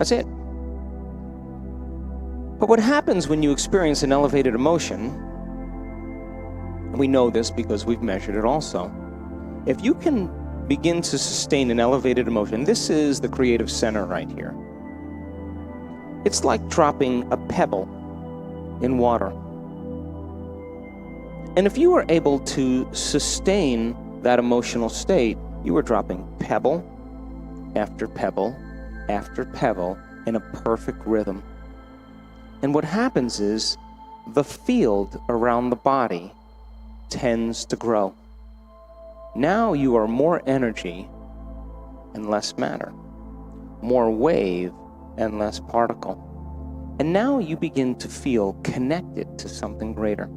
That's it. But what happens when you experience an elevated emotion, we know this because we've measured it also. If you can begin to sustain an elevated emotion, this is the creative center right here. It's like dropping a pebble in water. And if you were able to sustain that emotional state, you were dropping pebble after pebble after pebble in a perfect rhythm. And what happens is the field around the body tends to grow. Now you are more energy and less matter, more wave and less particle. And now you begin to feel connected to something greater.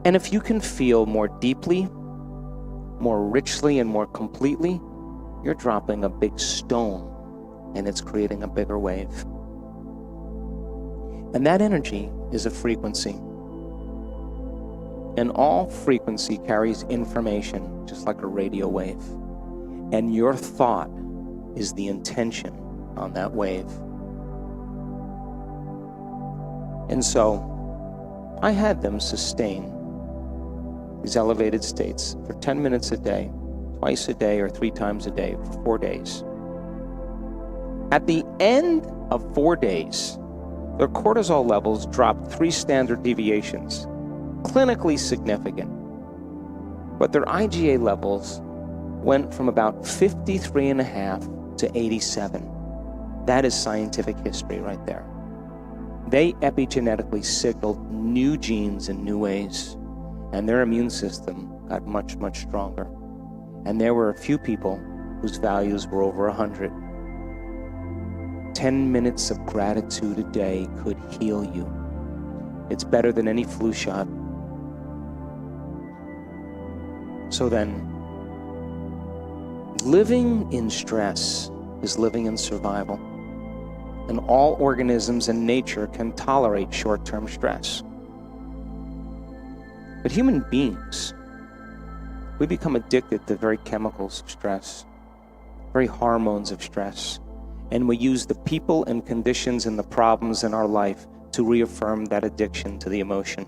And if you can feel more deeply, more richly, and more completely, you're dropping a big stone and it's creating a bigger wave. And that energy is a frequency. And all frequency carries information, just like a radio wave. And your thought is the intention on that wave. And so, I had them sustain these elevated states for 10 minutes a day, twice a day, or 3 times a day for 4 days. At the end of 4 days, their cortisol levels dropped 3 standard deviations, clinically significant. But their IgA levels went from about 53.5 to 87. That is scientific history right there. They epigenetically signaled new genes in new ways, and their immune system got much, much stronger. And there were a few people whose values were over 100. 10 minutes of gratitude a day could heal you. It's better than any flu shot. So then, living in stress is living in survival. And all organisms in nature can tolerate short-term stress. But human beings, we become addicted to very chemicals of stress, very hormones of stress. And we use the people and conditions and the problems in our life to reaffirm that addiction to the emotion.